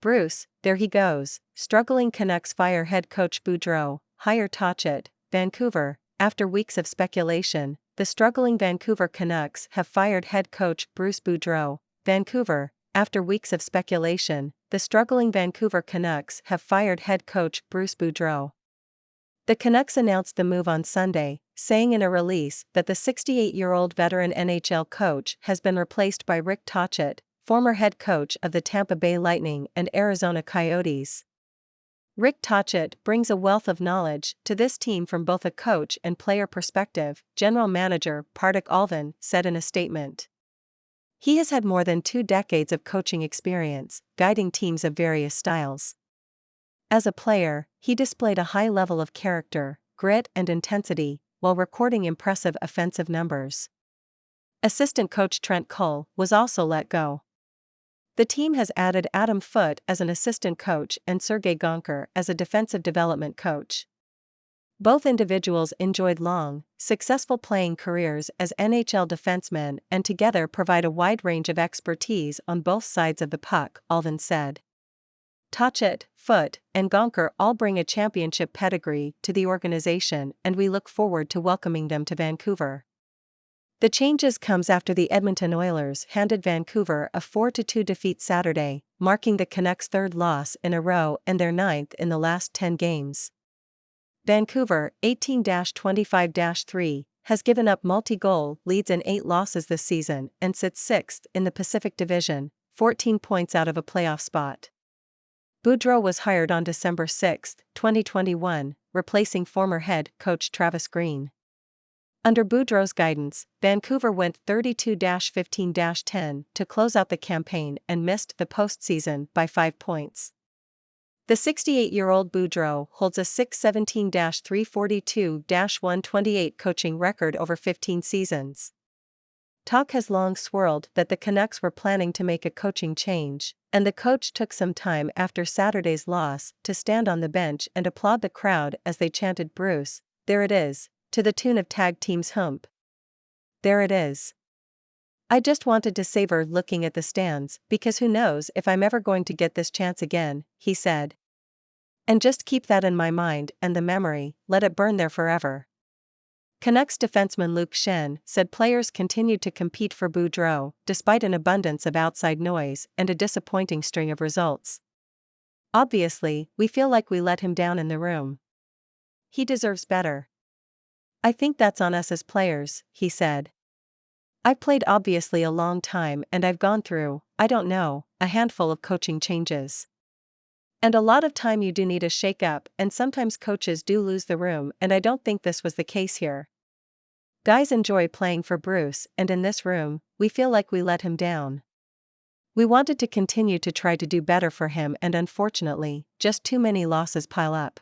Bruce, there he goes. Struggling Canucks fire head coach Boudreau, hire Tocchet, Vancouver. After weeks of speculation, the struggling Vancouver Canucks have fired head coach Bruce Boudreau, Vancouver. After weeks of speculation, the struggling Vancouver Canucks have fired head coach Bruce Boudreau. The Canucks announced the move on Sunday, saying in a release that the 68-year-old veteran NHL coach has been replaced by Rick Tocchet, former head coach of the Tampa Bay Lightning and Arizona Coyotes. Rick Tocchet brings a wealth of knowledge to this team from both a coach and player perspective, General Manager Pardik Alvin said in a statement. He has had more than 2 decades of coaching experience, guiding teams of various styles. As a player, he displayed a high level of character, grit and intensity, while recording impressive offensive numbers. Assistant coach Trent Cull was also let go. The team has added Adam Foote as an assistant coach and Sergei Gonchar as a defensive development coach. Both individuals enjoyed long, successful playing careers as NHL defensemen and together provide a wide range of expertise on both sides of the puck, Alvin said. Tocchet, Foote, and Gonchar all bring a championship pedigree to the organization, and we look forward to welcoming them to Vancouver. The changes comes after the Edmonton Oilers handed Vancouver a 4-2 defeat Saturday, marking the Canucks' 3rd loss in a row and their 9th in the last 10 games. Vancouver, 18-25-3, has given up multi-goal leads in 8 losses this season and sits 6th in the Pacific Division, 14 points out of a playoff spot. Boudreau was hired on December 6, 2021, replacing former head coach Travis Green. Under Boudreau's guidance, Vancouver went 32-15-10 to close out the campaign and missed the postseason by 5 points. The 68-year-old Boudreau holds a 617-342-128 coaching record over 15 seasons. Talk has long swirled that the Canucks were planning to make a coaching change, and the coach took some time after Saturday's loss to stand on the bench and applaud the crowd as they chanted "Bruce, there it is," to the tune of Tag Team's Hump. There it is. I just wanted to savor looking at the stands, because who knows if I'm ever going to get this chance again, he said. And just keep that in my mind and the memory, let it burn there forever. Canucks defenseman Luke Schenn said players continued to compete for Boudreau, despite an abundance of outside noise and a disappointing string of results. Obviously, we feel like we let him down in the room. He deserves better. I think that's on us as players, he said. I've played obviously a long time and I've gone through, I don't know, a handful of coaching changes. And a lot of time you do need a shake-up, and sometimes coaches do lose the room, and I don't think this was the case here. Guys enjoy playing for Bruce, and in this room, we feel like we let him down. We wanted to continue to try to do better for him, and unfortunately, just too many losses pile up.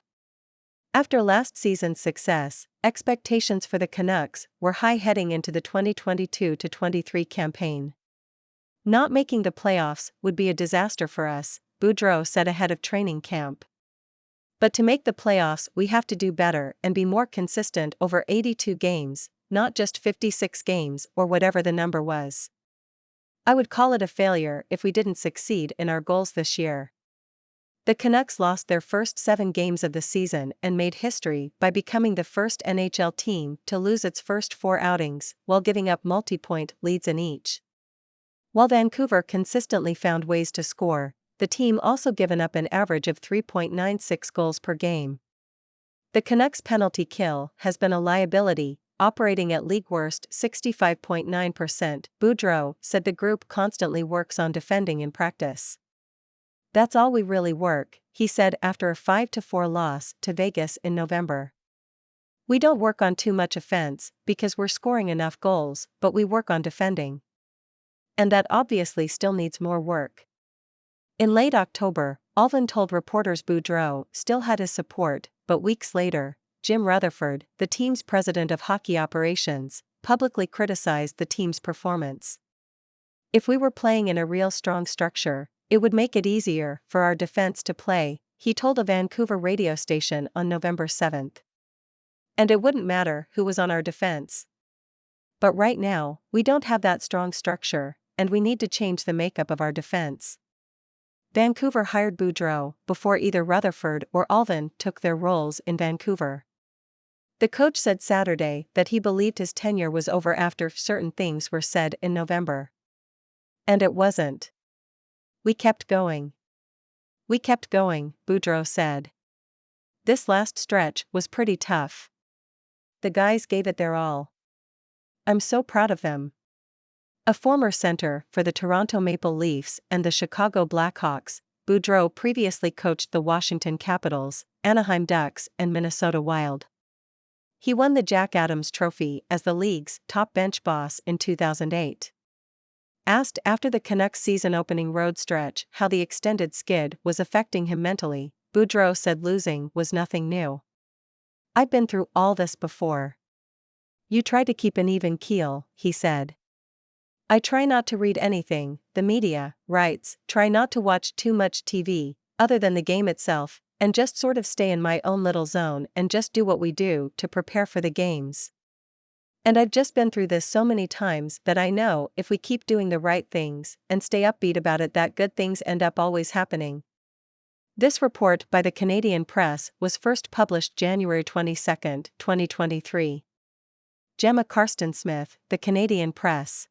After last season's success, expectations for the Canucks were high heading into the 2022-23 campaign. Not making the playoffs would be a disaster for us, Boudreau said ahead of training camp. But to make the playoffs, we have to do better and be more consistent over 82 games, not just 56 games or whatever the number was. I would call it a failure if we didn't succeed in our goals this year. The Canucks lost their first 7 games of the season and made history by becoming the first NHL team to lose its first 4 outings while giving up multi-point leads in each. While Vancouver consistently found ways to score, the team also given up an average of 3.96 goals per game. The Canucks' penalty kill has been a liability, operating at league-worst 65.9%, Boudreau said the group constantly works on defending in practice. That's all we really work, he said after a 5-4 loss to Vegas in November. We don't work on too much offense because we're scoring enough goals, but we work on defending. And that obviously still needs more work. In late October, Alvin told reporters Boudreau still had his support, but weeks later, Jim Rutherford, the team's president of hockey operations, publicly criticized the team's performance. If we were playing in a real strong structure, it would make it easier for our defense to play, he told a Vancouver radio station on November 7. And it wouldn't matter who was on our defense. But right now, we don't have that strong structure, and we need to change the makeup of our defense. Vancouver hired Boudreau before either Rutherford or Alvin took their roles in Vancouver. The coach said Saturday that he believed his tenure was over after certain things were said in November. And it wasn't. We kept going. We kept going, Boudreau said. This last stretch was pretty tough. The guys gave it their all. I'm so proud of them. A former center for the Toronto Maple Leafs and the Chicago Blackhawks, Boudreau previously coached the Washington Capitals, Anaheim Ducks and Minnesota Wild. He won the Jack Adams Trophy as the league's top bench boss in 2008. Asked after the Canucks season-opening road stretch how the extended skid was affecting him mentally, Boudreau said losing was nothing new. I've been through all this before. You try to keep an even keel, he said. I try not to read anything the media writes, try not to watch too much TV, other than the game itself, and just sort of stay in my own little zone and just do what we do to prepare for the games. And I've just been through this so many times that I know if we keep doing the right things and stay upbeat about it that good things end up always happening. This report by the Canadian Press was first published January 22, 2023. Gemma Karstensmith, The Canadian Press.